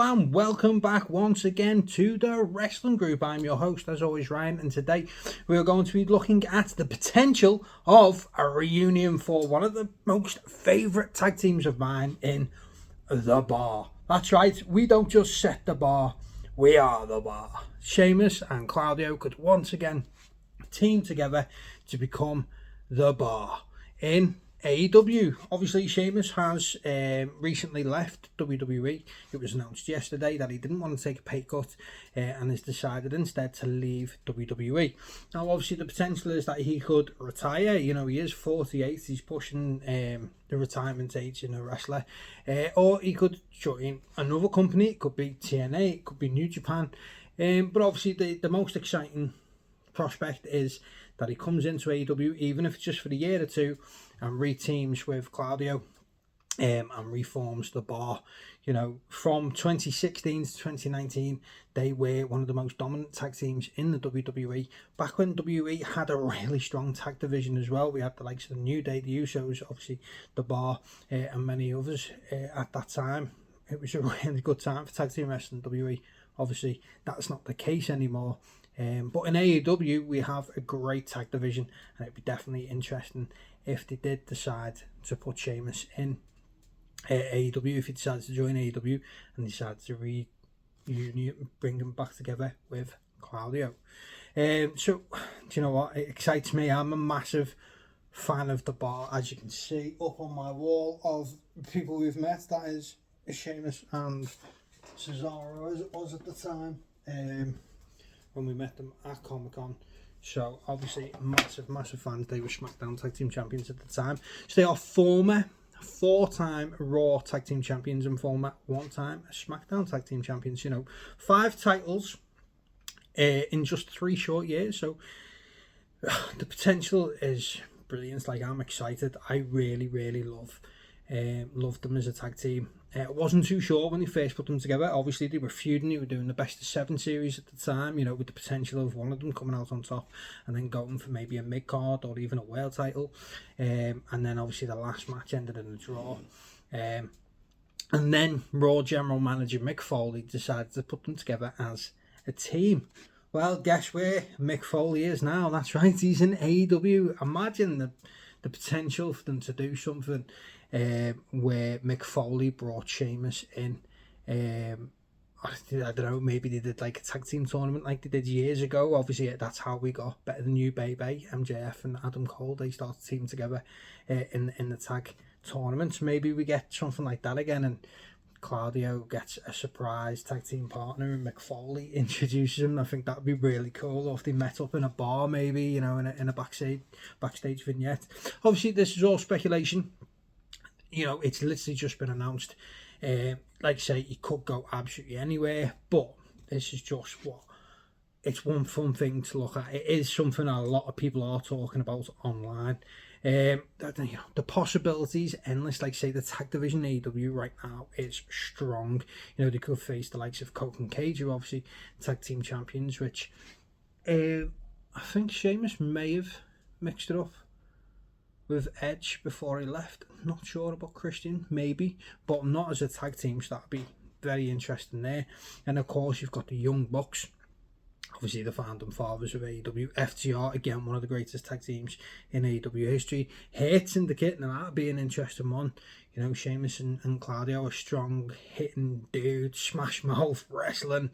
and welcome back once again to the Wrestling Group. I'm your host, as always, Ryan, and today we are going to be looking at the potential of a reunion for one of the most favourite tag teams of mine in The Bar. That's right, we don't just set the bar, we are the bar. Sheamus and Claudio could once again team together to become The Bar in AEW. Obviously, Sheamus has recently left WWE. It was announced yesterday that he didn't want to take a pay cut and has decided instead to leave WWE. Now, obviously, the potential is that he could retire. You know, he is 48. He's pushing the retirement age in a wrestler. Or he could join another company. It could be TNA. It could be New Japan. But obviously, the most exciting prospect is that he comes into AEW, even if it's just for a year or two, and reteams with Claudio and reforms the Bar. You know, from 2016 to 2019, they were one of the most dominant tag teams in the WWE. Back when WWE had a really strong tag division as well, we had the likes of the New Day, the Usos, obviously the Bar, and many others at that time. It was a really good time for tag team wrestling in WWE. Obviously, that's not the case anymore. But in AEW, we have a great tag division, and it'd be definitely interesting if they did decide to put Sheamus in AEW, if he decided to join AEW and decided to reunion, bring them back together with Claudio. So, do you know what? It excites me. I'm a massive fan of the Bar, as you can see up on my wall of people we've met. That is Sheamus and Cesaro, as it was at the time. When we met them at Comic-Con. So obviously massive fans. They were SmackDown Tag Team Champions at the time. So they are former 4-time Raw Tag Team Champions and former 1-time SmackDown Tag Team Champions. You know, 5 titles in just 3 short years. So the potential is brilliant. Like, I'm excited. I really loved them as a tag team. I wasn't too sure when they first put them together. Obviously, they were feuding. They were doing the best of 7 series at the time, you know, with the potential of one of them coming out on top and then going for maybe a mid-card or even a world title. And then, obviously, the last match ended in a draw. And then Raw General Manager Mick Foley decided to put them together as a team. Well, guess where Mick Foley is now? That's right, he's in AEW. Imagine the potential for them to do something where Mick Foley brought Sheamus in. I don't know, maybe they did like a tag team tournament like they did years ago. Obviously, that's how we got Better Than You Baby, MJF and Adam Cole. They started team together in the tag tournaments. Maybe we get something like that again, and Claudio gets a surprise tag team partner and Mick Foley introduces him. I think that would be really cool. Or if they met up in a bar, maybe, you know, in a backstage vignette. Obviously, this is all speculation. You know, it's literally just been announced. Like I say, it could go absolutely anywhere, but this is just it's one fun thing to look at. It is something a lot of people are talking about online. You know, the possibilities endless. Like, say, the tag division AEW right now is strong. You know, they could face the likes of Coke and Cage, who are obviously tag team champions, which I think Sheamus may have mixed it up with Edge before he left. Not sure about Christian, maybe, but not as a tag team, so that'd be very interesting there. And of course, you've got the Young Bucks, obviously the founding fathers of AEW. FTR, again, one of the greatest tag teams in AEW history. Hate Syndicate, now that'd be an interesting one. You know, Sheamus and Claudio are strong, hitting dudes, smash mouth, wrestling.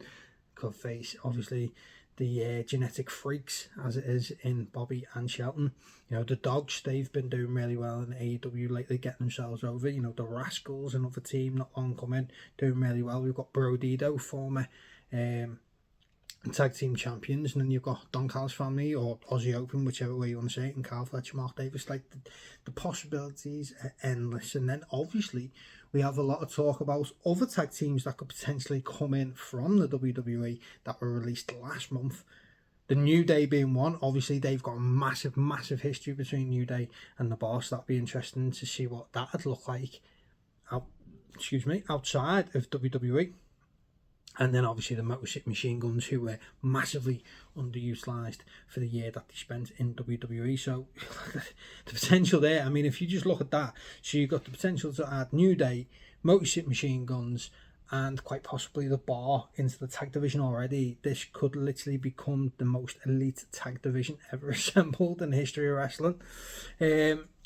Could face, obviously, the genetic freaks, as it is in Bobby and Shelton. You know, the Dogs, they've been doing really well in AEW lately, getting themselves over. You know, the Rascals, another team not long coming, doing really well. We've got Brodido, former tag team champions, and then you've got Don Callis family, or Aussie Open, whichever way you want to say it, and Carl Fletcher, Mark Davis. Like, the possibilities are endless. And then obviously we have a lot of talk about other tag teams that could potentially come in from the WWE that were released last month. The New Day being one. Obviously, they've got a massive history between New Day and the Bar, so that'd be interesting to see what that'd look like outside of WWE. And then obviously the Motor City Machine Guns, who were massively underutilised for the year that they spent in WWE. So the potential there, I mean, if you just look at that, so you've got the potential to add New Day, Motor City Machine Guns, and quite possibly the Bar into the tag division already, this could literally become the most elite tag division ever assembled in the history of wrestling.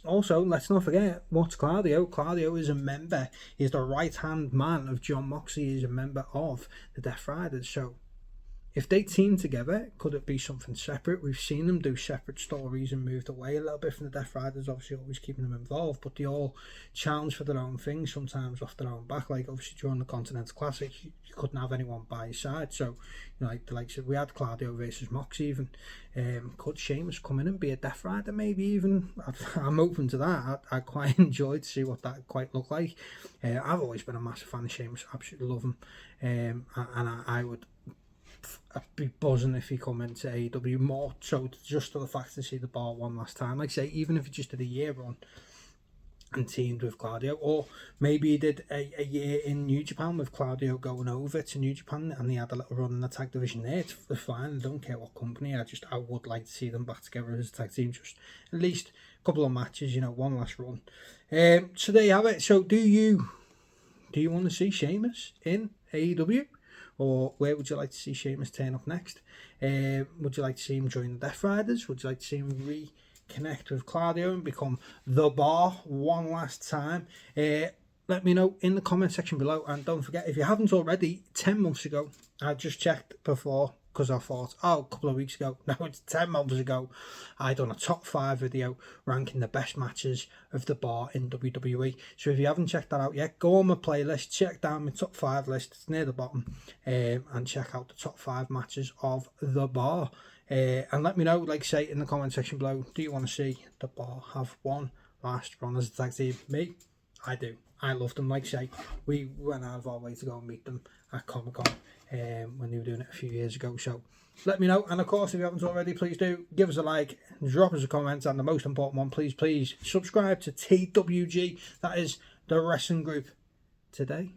Also, let's not forget, what's Claudio? Claudio is a member. He's the right-hand man of Jon Moxley. He's a member of the Death Riders. So, if they team together, could it be something separate? We've seen them do separate stories and moved away a little bit from the Death Riders, obviously always keeping them involved, but they all challenge for their own thing, sometimes off their own back. Like, obviously, during the Continental Classic, you couldn't have anyone by your side. So, like the likes of, we had Claudio versus Mox even. Could Sheamus come in and be a Death Rider, maybe even? I'm open to that. I quite enjoyed to see what that quite looked like. I've always been a massive fan of Sheamus, absolutely love him. And I would... I'd be buzzing if he come into AEW, more so just for the fact to see the Bar one last time. Like I say, even if he just did a year run and teamed with Claudio, or maybe he did a year in New Japan with Claudio going over to New Japan and he had a little run in the tag division there. It's fine. I don't care what company. I would like to see them back together as a tag team, just at least a couple of matches, one last run. So there you have it. So do you want to see Sheamus in AEW? Or where would you like to see Sheamus turn up next? Would you like to see him join the Death Riders? Would you like to see him reconnect with Claudio and become the Bar one last time? Let me know in the comment section below. And don't forget, if you haven't already, 10 months ago, I just checked before, because I thought, a couple of weeks ago, no, it's 10 months ago, I done a top 5 video ranking the best matches of the Bar in WWE. So if you haven't checked that out yet, go on my playlist, check down my top 5 list, it's near the bottom, and check out the top 5 matches of the Bar. And let me know, like say in the comment section below, do you want to see the Bar have one last run as a tag team? Me, I do. I love them. Like say, we went out of our way to go and meet them at Comic-Con when they were doing it a few years ago. So let me know. And of course, if you haven't already, please do give us a like, drop us a comment, and the most important one, please subscribe to TWG. That is the wrestling group today.